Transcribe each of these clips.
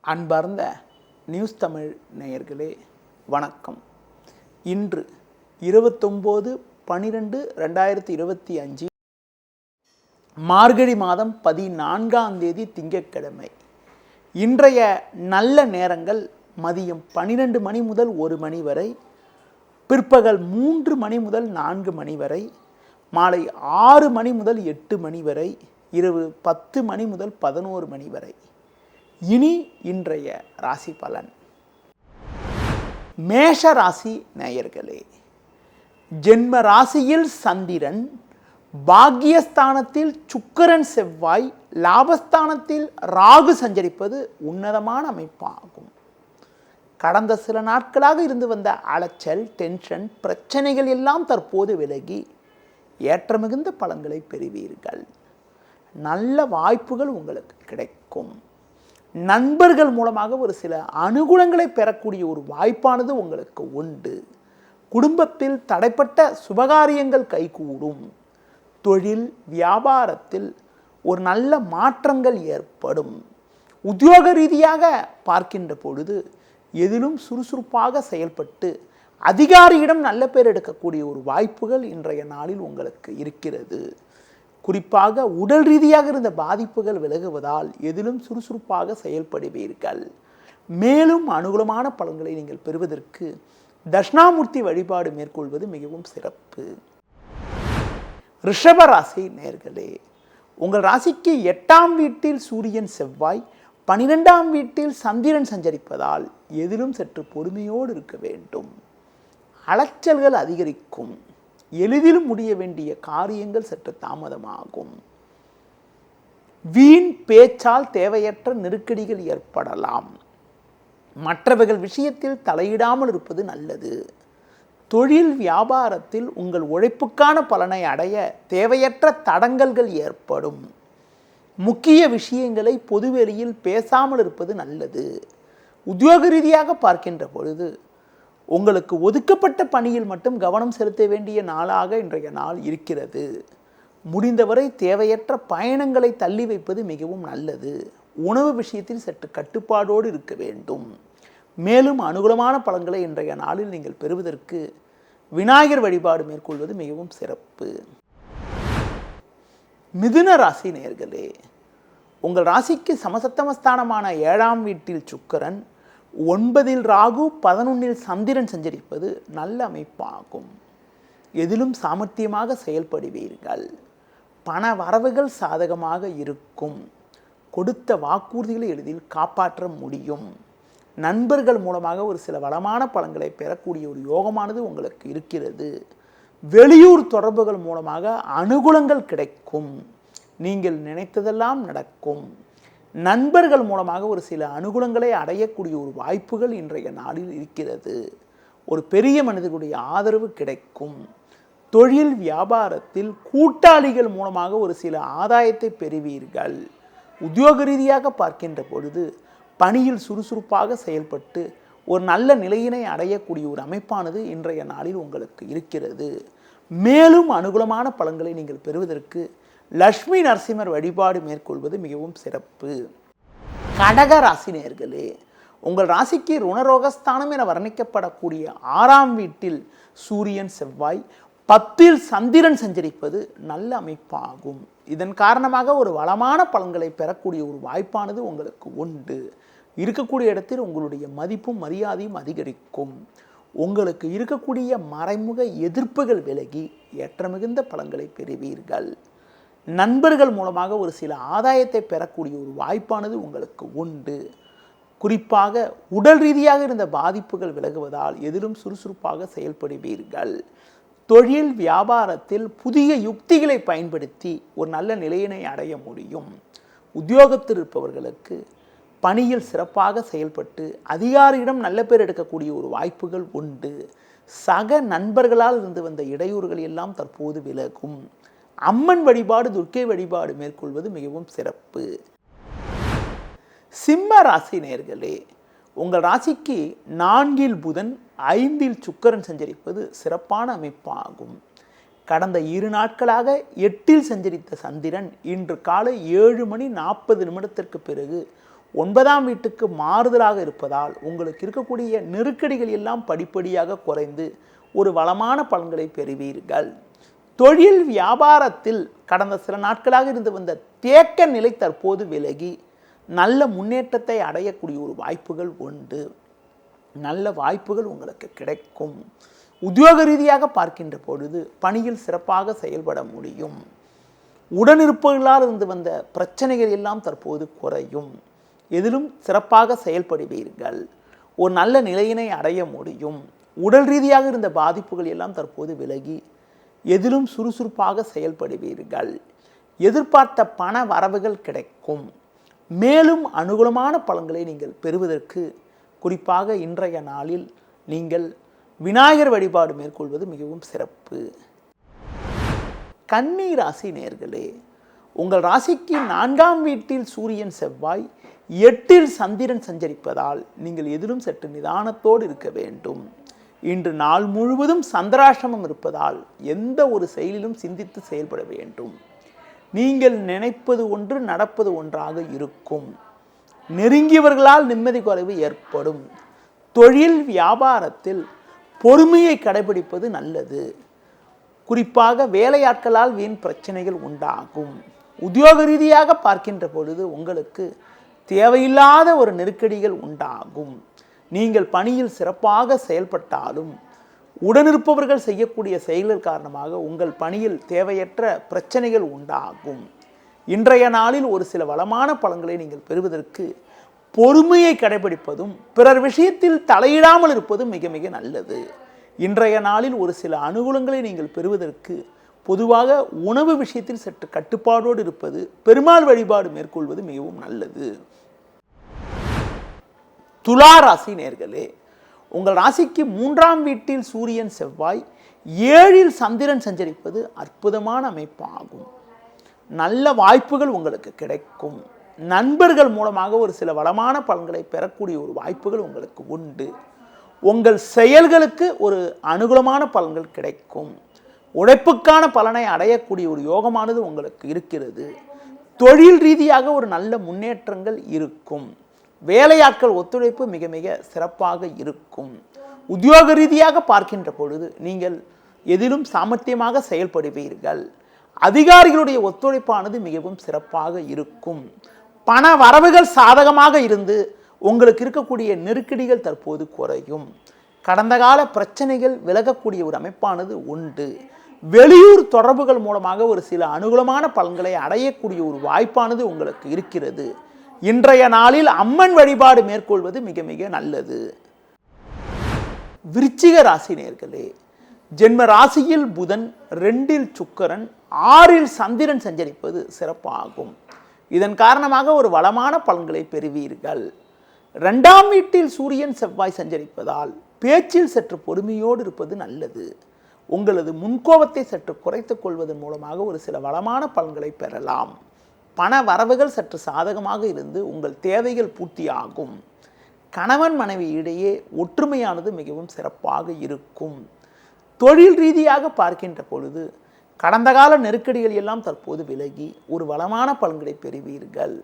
அன்பார்ந்த நியூஸ் தமிழ் நேயர்களே வணக்கம். இன்று 29/12/2025 மார்கழி மாதம் 14ஆம் தேதி திங்கட்கிழமை. இன்றைய நல்ல நேரங்கள் மதியம் 12 மணி முதல் 1 மணி வரை, பிற்பகல் 3 மணி முதல் 4 மணி வரை, மாலை 6 மணி முதல் 8 மணி வரை, இரவு 10 மணி முதல் 11 மணி வரை. இனி இன்றைய ராசி பலன். மேஷ ராசி நேயர்களே, ஜென்ம ராசியில் சந்திரன், பாக்கியஸ்தானத்தில் சுக்கிரன் செவ்வாய், லாபஸ்தானத்தில் ராகு சஞ்சரிப்பது உன்னதமான அமைப்பாகும். கடந்த சில நாட்களாக இருந்து வந்த அலைச்சல், டென்ஷன், பிரச்சனைகள் எல்லாம் தற்போது விலகி ஏற்ற மிகுந்த பலன்களை பெறுவீர்கள். நல்ல வாய்ப்புகள் உங்களுக்கு கிடைக்கும். நண்பர்கள் மூலமாக ஒரு சில அனுகூலங்களை பெறக்கூடிய ஒரு வாய்ப்பானது உங்களுக்கு உண்டு. குடும்பத்தில் தடைப்பட்ட சுபகாரியங்கள் கைகூடும். தொழில் வியாபாரத்தில் ஒரு நல்ல மாற்றங்கள் ஏற்படும். உத்தியோக ரீதியாக பார்க்கின்ற பொழுது எதிலும் சுறுசுறுப்பாக செயல்பட்டு அதிகாரியிடம் நல்ல பேர் எடுக்கக்கூடிய ஒரு வாய்ப்புகள் இன்றைய நாளில் உங்களுக்கு இருக்கிறது. குறிப்பாக உடல் ரீதியாக இருந்த பாதிப்புகள் விலகுவதால் எதிலும் சுறுசுறுப்பாக செயல்படுவீர்கள். மேலும் அனுகூலமான பலன்களை நீங்கள் பெறுவதற்கு தட்சிணாமூர்த்தி வழிபாடு மேற்கொள்வது மிகவும் சிறப்பு. ரிஷப ராசி நேயர்களே, உங்கள் ராசிக்கு 8ஆம் வீட்டில் சூரியன் செவ்வாய், 12ஆம் வீட்டில் சந்திரன் சஞ்சரிப்பதால் எதிலும் சற்று பொறுமையோடு இருக்க வேண்டும். அலைச்சல்கள் அதிகரிக்கும். எளிதில் முடிய வேண்டிய காரியங்கள் சற்று தாமதமாகும். வீண் பேச்சால் தேவையற்ற நெருக்கடிகள் ஏற்படலாம். மற்றவர்கள் விஷயத்தில் தலையிடாமல் இருப்பது நல்லது. தொழில் வியாபாரத்தில் உங்கள் உழைப்புக்கான பலனை அடைய தேவையற்ற தடங்கல்கள் ஏற்படும். முக்கிய விஷயங்களை பொதுவெளியில் பேசாமல் இருப்பது நல்லது. உத்தியோக ரீதியாக பார்க்கின்ற பொழுது உங்களுக்கு ஒதுக்கப்பட்ட பணியில் மட்டும் கவனம் செலுத்த வேண்டிய நாளாக இன்றைய நாள் இருக்கிறது. முடிந்தவரை தேவையற்ற பயணங்களை தள்ளி வைப்பது மிகவும் நல்லது. உணவு விஷயத்தில் சற்று கட்டுப்பாடோடு இருக்க வேண்டும். மேலும் அனுகூலமான பலன்களை இன்றைய நாளில் நீங்கள் பெறுவதற்கு விநாயகர் வழிபாடு மேற்கொள்வது மிகவும் சிறப்பு. மிதுன ராசி நேயர்களே, உங்கள் ராசிக்கு சமசப்தமஸ்தானமான 7ஆம் வீட்டில் சுக்கிரன், 9இல் ராகு, 11இல் சந்திரன் சஞ்சரிப்பது நல்ல அமைப்பாகும். எதிலும் சாமர்த்தியமாக செயல்படுவீர்கள். பண வரவுகள் சாதகமாக இருக்கும். கொடுத்த வாக்குறுதிகளை எளிதில் காப்பாற்ற முடியும். நண்பர்கள் மூலமாக ஒரு சில வளமான பலன்களை பெறக்கூடிய ஒரு யோகமானது உங்களுக்கு இருக்கிறது. வெளியூர் தொடர்புகள் மூலமாக அனுகூலங்கள் கிடைக்கும். நீங்கள் நினைத்ததெல்லாம் நடக்கும். நண்பர்கள் மூலமாக ஒரு சில அனுகூலங்களை அடையக்கூடிய ஒரு வாய்ப்புகள் இன்றைய நாளில் இருக்கிறது. ஒரு பெரிய மனிதர்களுடைய ஆதரவு கிடைக்கும். தொழில் வியாபாரத்தில் கூட்டாளிகள் மூலமாக ஒரு சில ஆதாயத்தை பெறுவீர்கள். உத்தியோக ரீதியாக பார்க்கின்ற பொழுது பணியில் சுறுசுறுப்பாக செயல்பட்டு ஒரு நல்ல நிலையினை அடையக்கூடிய ஒரு அமைப்பானது இன்றைய நாளில் உங்களுக்கு இருக்கிறது. மேலும் அனுகூலமான பலன்களை நீங்கள் பெறுவதற்கு லட்சுமி நரசிம்மர் வழிபாடு மேற்கொள்வது மிகவும் சிறப்பு. கடக ராசி நேயர்களே, உங்கள் ராசிக்கு ருணரோகஸ்தானம் என வர்ணிக்கப்படக்கூடிய 6ஆம் வீட்டில் சூரியன் செவ்வாய், 10இல் சந்திரன் சஞ்சரிப்பது நல்ல அமைப்பாகும். இதன் காரணமாக ஒரு வளமான பலன்களை பெறக்கூடிய ஒரு வாய்ப்பானது உங்களுக்கு உண்டு. இருக்கக்கூடிய இடத்தில் உங்களுடைய மதிப்பும் மரியாதையும் அதிகரிக்கும். உங்களுக்கு இருக்கக்கூடிய மறைமுக எதிர்ப்புகள் விலகி ஏற்ற மிகுந்த பலன்களை பெறுவீர்கள். நண்பர்கள் மூலமாக ஒரு சில ஆதாயத்தை பெறக்கூடிய ஒரு வாய்ப்பானது உங்களுக்கு உண்டு. குறிப்பாக உடல் ரீதியாக இருந்த பாதிப்புகள் விலகுவதால் எதிலும் சுறுசுறுப்பாக செயல்படுவீர்கள். தொழில் வியாபாரத்தில் புதிய யுக்திகளை பயன்படுத்தி ஒரு நல்ல நிலையினை அடைய முடியும். உத்தியோகத்தில் இருப்பவர்களுக்கு பணியில் சிறப்பாக செயல்பட்டு அதிகாரியிடம் நல்ல பேர் எடுக்கக்கூடிய ஒரு வாய்ப்புகள் உண்டு. சக நண்பர்களால் இருந்து வந்த இடையூறுகள் எல்லாம் தற்போது விலகும். அம்மன் வழிபாடு, துர்க்கை வழிபாடு மேற்கொள்வது மிகவும் சிறப்பு. சிம்ம ராசி நேயர்களே, உங்கள் ராசிக்கு 4இல் புதன், 5இல் சுக்கிரன் சஞ்சரிப்பது சிறப்பான அமைப்பாகும். கடந்த 2 நாட்களாக 8இல் சஞ்சரித்த சந்திரன் இன்று காலை 7 மணி 40 நிமிடத்திற்கு பிறகு 9ஆம் வீட்டுக்கு மாறுதலாக இருப்பதால் உங்களுக்கு இருக்கக்கூடிய நெருக்கடிகள் எல்லாம் படிப்படியாக குறைந்து ஒரு வளமான பலன்களை பெறுவீர்கள். தொழில் வியாபாரத்தில் கடந்த சில நாட்களாக இருந்து வந்த தேக்க நிலை தற்போது விலகி நல்ல முன்னேற்றத்தை அடையக்கூடிய ஒரு வாய்ப்புகள் உண்டு. நல்ல வாய்ப்புகள் உங்களுக்கு கிடைக்கும். உத்தியோக ரீதியாக பார்க்கின்ற பொழுது பணியில் சிறப்பாக செயல்பட முடியும். உடனிருப்பவர்களால் இருந்து வந்த பிரச்சனைகள் எல்லாம் தற்போது குறையும். எதிலும் சிறப்பாக செயல்படுவீர்கள். ஒரு நல்ல நிலையினை அடைய முடியும். உடல் ரீதியாக இருந்த பாதிப்புகள் எல்லாம் தற்போது விலகி எதிலும் சுறுசுறுப்பாக செயல்படுவீர்கள். எதிர்பார்த்த பண வரவுகள் கிடைக்கும். மேலும் அனுகூலமான பலன்களை நீங்கள் பெறுவதற்கு குறிப்பாக இன்றைய நாளில் நீங்கள் விநாயகர் வழிபாடு மேற்கொள்வது மிகவும் சிறப்பு. கன்னி ராசி நேயர்களே, உங்கள் ராசிக்கு 4ஆம் வீட்டில் சூரியன் செவ்வாய் 8இல் சந்திரன் சஞ்சரிப்பதால் நீங்கள் எதிலும் சற்று நிதானத்தோடு இருக்க வேண்டும். இன்று நாள் முழுவதும் சந்திராஷ்டமம் இருப்பதால் எந்த ஒரு செயலிலும் சிந்தித்து செயல்பட வேண்டும். நீங்கள் நினைப்பது ஒன்று நடப்பது ஒன்றாக இருக்கும். நெருங்கியவர்களால் நிம்மதி குறைவு ஏற்படும். தொழில் வியாபாரத்தில் பொறுமையை கடைபிடிப்பது நல்லது. குறிப்பாக வேலையாட்களால் வீண் பிரச்சனைகள் உண்டாகும். உத்தியோக ரீதியாக பார்க்கின்ற பொழுது உங்களுக்கு தேவையில்லாத ஒரு நெருக்கடிகள் உண்டாகும். நீங்கள் பணியில் சிறப்பாக செயல்பட்டாலும் உடனிருப்பவர்கள் செய்யக்கூடிய செயல்கள் காரணமாக உங்கள் பணியில் தேவையற்ற பிரச்சனைகள் உண்டாகும். இன்றைய நாளில் ஒரு சில வளமான பலன்களை நீங்கள் பெறுவதற்கு பொறுமையை கடைபிடிப்பதும் பிறர் விஷயத்தில் தலையிடாமல் இருப்பதும் மிக மிக நல்லது. இன்றைய நாளில் ஒரு சில அனுகூலங்களை நீங்கள் பெறுவதற்கு பொதுவாக உணவு விஷயத்தில் சற்று கட்டுப்பாடோடு இருப்பது, பெருமாள் வழிபாடு மேற்கொள்வது மிகவும் நல்லது. துலா ராசி நேயர்களே, உங்கள் ராசிக்கு 3ஆம் வீட்டில் சூரியன் செவ்வாய் 7இல் சந்திரன் சஞ்சரிப்பது அற்புதமான அமைப்பாகும். நல்ல வாய்ப்புகள் உங்களுக்கு கிடைக்கும். நண்பர்கள் மூலமாக ஒரு சில வளமான பலன்களை பெறக்கூடிய ஒரு வாய்ப்புகள் உங்களுக்கு உண்டு. உங்கள் செயல்களுக்கு ஒரு அனுகூலமான பலன்கள் கிடைக்கும். உழைப்புக்கான பலனை அடையக்கூடிய ஒரு யோகமானது உங்களுக்கு இருக்கிறது. தொழில் ரீதியாக ஒரு நல்ல முன்னேற்றங்கள் இருக்கும். வேலையாட்கள் ஒத்துழைப்பு மிக மிக சிறப்பாக இருக்கும். உத்தியோக ரீதியாக பார்க்கின்ற பொழுது நீங்கள் எதிலும் சாமர்த்தியமாக செயல்படுவீர்கள். அதிகாரிகளுடைய ஒத்துழைப்பானது மிகவும் சிறப்பாக இருக்கும். பண வரவுகள் சாதகமாக இருந்து உங்களுக்கு இருக்கக்கூடிய நெருக்கடிகள் தற்போது குறையும். கடந்த கால பிரச்சனைகள் விலகக்கூடிய ஒரு அமைப்பானது உண்டு. வெளியூர் தொடர்புகள் மூலமாக ஒரு சில அனுகூலமான பலன்களை அடையக்கூடிய ஒரு வாய்ப்பானது உங்களுக்கு இருக்கிறது. இன்றைய நாளில் அம்மன் வழிபாடு மேற்கொள்வது மிக மிக நல்லது. விருச்சிக ராசி நேயர்களே, ஜென்ம ராசியில் புதன், 2இல் சுக்கிரன், 6இல் சந்திரன் சஞ்சரிப்பது சிறப்பாகும். இதன் காரணமாக ஒரு வளமான பலன்களை பெறுவீர்கள். 2ஆம் வீட்டில் சூரியன் செவ்வாய் சஞ்சரிப்பதால் பேச்சில் சற்று பொறுமையோடு இருப்பது நல்லது. உங்களது முன்கோபத்தை சற்று குறைத்துக் கொள்வதன் மூலமாக ஒரு சில வளமான பலன்களை பெறலாம். பண வரவுகள் சற்று சாதகமாக இருந்து உங்கள் தேவைகள் பூர்த்தியாகும். கணவன் மனைவி இடையே ஒற்றுமையானது மிகவும் சிறப்பாக இருக்கும். தொழில் ரீதியாக பார்க்கின்ற பொழுது கடந்த கால நெருக்கடிகள் எல்லாம் தற்போது விலகி ஒரு வளமான பலன்களை பெறுவீர்கள்.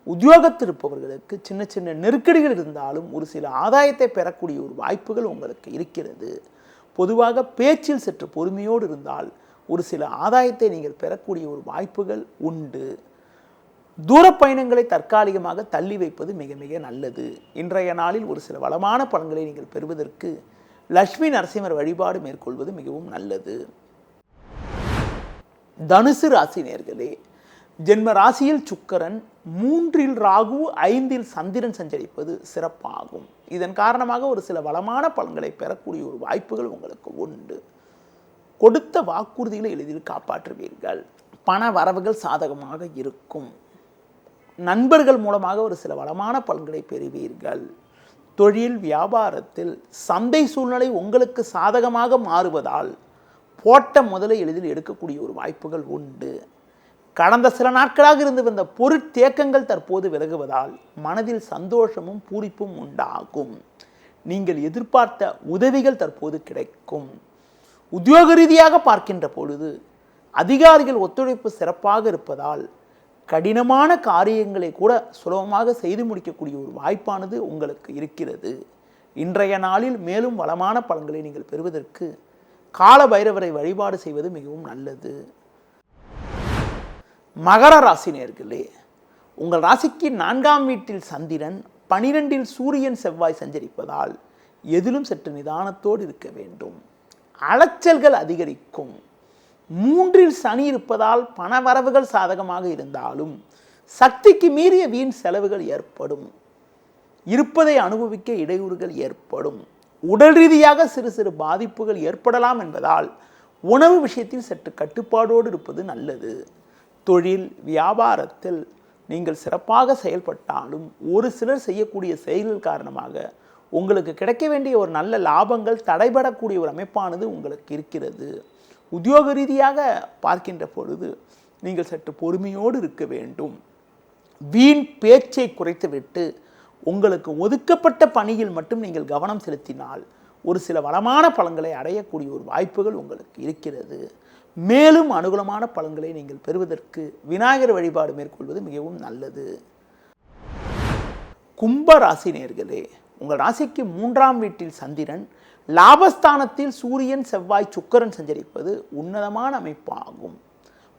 உத்தியோகத்தில் இருப்பவர்களுக்கு சின்ன சின்ன நெருக்கடிகள் இருந்தாலும் ஒரு சில ஆதாயத்தை பெறக்கூடிய ஒரு வாய்ப்புகள் உங்களுக்கு இருக்கிறது. பொதுவாக பேச்சில் சற்று பொறுமையோடு இருந்தால் ஒரு சில ஆதாயத்தை நீங்கள் பெறக்கூடிய ஒரு வாய்ப்புகள் உண்டு. தூர பயணங்களை தற்காலிகமாக தள்ளி வைப்பது மிக மிக நல்லது. இன்றைய நாளில் ஒரு சில வளமான பலன்களை நீங்கள் பெறுவதற்கு லட்சுமி நரசிம்மர் வழிபாடு மேற்கொள்வது மிகவும் நல்லது. தனுசு ராசி நேயர்களே, ஜென்ம ராசியில் சுக்கிரன், 3இல் ராகு, 5இல் சந்திரன் சஞ்சரிப்பது சிறப்பாகும். இதன் காரணமாக ஒரு சில வளமான பலன்களை பெறக்கூடிய ஒரு வாய்ப்புகள் உங்களுக்கு உண்டு. கொடுத்த வாக்குறுதிகளை எளிதில் காப்பாற்றுவீர்கள். பண வரவுகள் சாதகமாக இருக்கும். நண்பர்கள் மூலமாக ஒரு சில வளமான பலன்களை பெறுவீர்கள். தொழில் வியாபாரத்தில் சந்தை சூழ்நிலை உங்களுக்கு சாதகமாக மாறுவதால் போட்ட முதலை எளிதில் எடுக்கக்கூடிய ஒரு வாய்ப்புகள் உண்டு. கடந்த சில நாட்களாக இருந்து வந்த பொருட்தேக்கங்கள் தற்போது விலகுவதால் மனதில் சந்தோஷமும் பூரிப்பும் உண்டாகும். நீங்கள் எதிர்பார்த்த உதவிகள் தற்போது கிடைக்கும். உத்தியோக ரீதியாக பார்க்கின்ற பொழுது அதிகாரிகள் ஒத்துழைப்பு சிறப்பாக இருப்பதால் கடினமான காரியங்களை கூட சுலபமாக செய்து முடிக்கக்கூடிய ஒரு வாய்ப்பானது உங்களுக்கு இருக்கிறது. இன்றைய நாளில் மேலும் வளமான பலன்களை நீங்கள் பெறுவதற்கு கால பைரவரை வழிபாடு செய்வது மிகவும் நல்லது. மகர ராசி நேயர்களே, உங்கள் ராசிக்கு 4ஆம் வீட்டில் சந்திரன், 12இல் சூரியன் செவ்வாய் சஞ்சரிப்பதால் எதிலும் சற்று நிதானத்தோடு இருக்க வேண்டும். அலைச்சல்கள் அதிகரிக்கும். 3இல் சனி இருப்பதால் பணவரவுகள் சாதகமாக இருந்தாலும் சக்திக்கு மீறிய வீண் செலவுகள் ஏற்படும். இருப்பதை அனுபவிக்க இடையூறுகள் ஏற்படும். உடல் ரீதியாக சிறு சிறு பாதிப்புகள் ஏற்படலாம் என்பதால் உணவு விஷயத்தில் சற்று கட்டுப்பாடோடு இருப்பது நல்லது. தொழில் வியாபாரத்தில் நீங்கள் சிறப்பாக செயல்பட்டாலும் ஒரு சிலர் செய்யக்கூடிய செயல்கள் காரணமாக உங்களுக்கு கிடைக்க வேண்டிய ஒரு நல்ல லாபங்கள் தடைபடக்கூடிய ஒரு அமைப்பானது உங்களுக்கு இருக்கிறது. உத்தியோக ரீதியாக பார்க்கின்ற பொழுது நீங்கள் சற்று பொறுமையோடு இருக்க வேண்டும். வீண் பேச்சை குறைத்துவிட்டு உங்களுக்கு ஒதுக்கப்பட்ட பணியில் மட்டும் நீங்கள் கவனம் செலுத்தினால் ஒரு சில வளமான பலன்களை அடையக்கூடிய ஒரு வாய்ப்புகள் உங்களுக்கு இருக்கிறது. மேலும் அனுகூலமான பலன்களை நீங்கள் பெறுவதற்கு விநாயகர் வழிபாடு மேற்கொள்வது மிகவும் நல்லது. கும்ப ராசி நேயர்களே, உங்கள் ராசிக்கு 3ஆம் வீட்டில் சந்திரன், லாபஸ்தானத்தில் சூரியன் செவ்வாய் சுக்கிரன் சஞ்சரிப்பது உன்னதமான அமைப்பாகும்.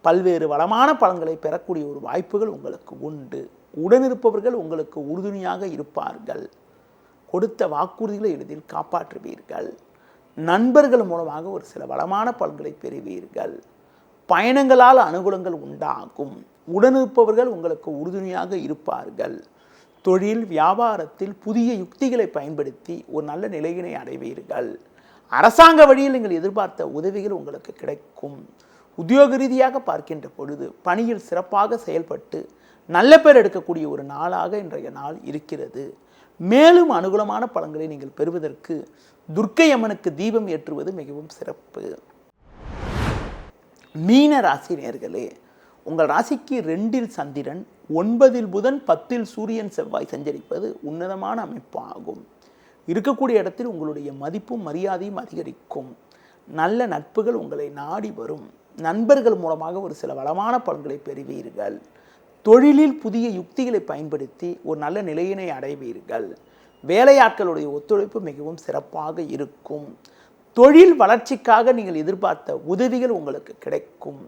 பல்வேறு வளமான பலன்களை பெறக்கூடிய ஒரு வாய்ப்புகள் உங்களுக்கு உண்டு. உடனிருப்பவர்கள் உங்களுக்கு உறுதுணையாக இருப்பார்கள். கொடுத்த வாக்குறுதிகளை எளிதில் காப்பாற்றுவீர்கள். நண்பர்கள் மூலமாக ஒரு சில வளமான பலன்களை பெறுவீர்கள். பயணங்களால் அனுகூலங்கள் உண்டாகும். உடனிருப்பவர்கள் உங்களுக்கு உறுதுணையாக இருப்பார்கள். தொழில் வியாபாரத்தில் புதிய யுக்திகளை பயன்படுத்தி ஒரு நல்ல நிலையினை அடைவீர்கள். அரசாங்க வழியில் நீங்கள் எதிர்பார்த்த உதவிகள் உங்களுக்கு கிடைக்கும். உத்தியோக ரீதியாக பார்க்கின்ற பொழுது பணியில் சிறப்பாக செயல்பட்டு நல்ல பேர் எடுக்கக்கூடிய ஒரு நாளாக இன்றைய நாள் இருக்கிறது. மேலும் அனுகூலமான பலன்களை நீங்கள் பெறுவதற்கு துர்க்கை அம்மனுக்கு தீபம் ஏற்றுவது மிகவும் சிறப்பு. மீன ராசி நேயர்களே, உங்கள் ராசிக்கு 2இல் சந்திரன், 9இல் புதன், 10இல் சூரியன் செவ்வாய் சஞ்சரிப்பது உன்னதமான அமைப்பாகும். இருக்கக்கூடிய இடத்தில் உங்களுடைய மதிப்பும் மரியாதையும் அதிகரிக்கும். நல்ல நட்புகள் உங்களை நாடி வரும். நண்பர்கள் மூலமாக ஒரு சில வளமான பலன்களை பெறுவீர்கள். தொழிலில் புதிய யுக்திகளை பயன்படுத்தி ஒரு நல்ல நிலையினை அடைவீர்கள். வேலையாட்களுடைய ஒத்துழைப்பு மிகவும் சிறப்பாக இருக்கும். தொழில் வளர்ச்சிக்காக நீங்கள் எதிர்பார்த்த உதவிகள் உங்களுக்கு கிடைக்கும்.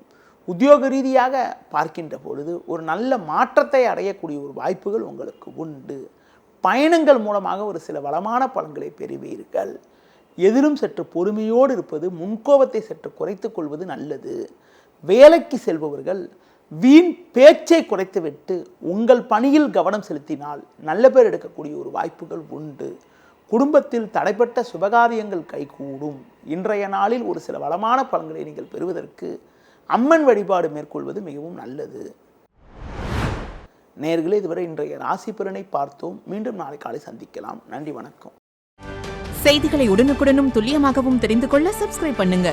உத்தியோக ரீதியாக பார்க்கின்ற பொழுது ஒரு நல்ல மாற்றத்தை அடையக்கூடிய ஒரு வாய்ப்புகள் உங்களுக்கு உண்டு. பயணங்கள் மூலமாக ஒரு சில வளமான பலன்களை பெறுவீர்கள். எதிலும் சற்று பொறுமையோடு இருப்பது, முன்கோபத்தை சற்று குறைத்து கொள்வது நல்லது. வேலைக்கு செல்பவர்கள் வீண் பேச்சை குறைத்துவிட்டு உங்கள் பணியில் கவனம் செலுத்தினால் நல்ல பேர் எடுக்கக்கூடிய ஒரு வாய்ப்புகள் உண்டு. குடும்பத்தில் தடைப்பட்ட சுபகாரியங்கள் கைகூடும். இன்றைய நாளில் ஒரு சில வளமான பலன்களை நீங்கள் பெறுவதற்கு அம்மன் வழிபாடு மேற்கொள்வது மிகவும் நல்லது. நேயர்களே, இதுவரை இன்றைய ராசி பலனை பார்த்தோம். மீண்டும் நாளை காலை சந்திக்கலாம். நன்றி, வணக்கம். செய்திகளை உடனுக்குடனும் துல்லியமாகவும் தெரிந்து கொள்ள சப்ஸ்கிரைப் பண்ணுங்க.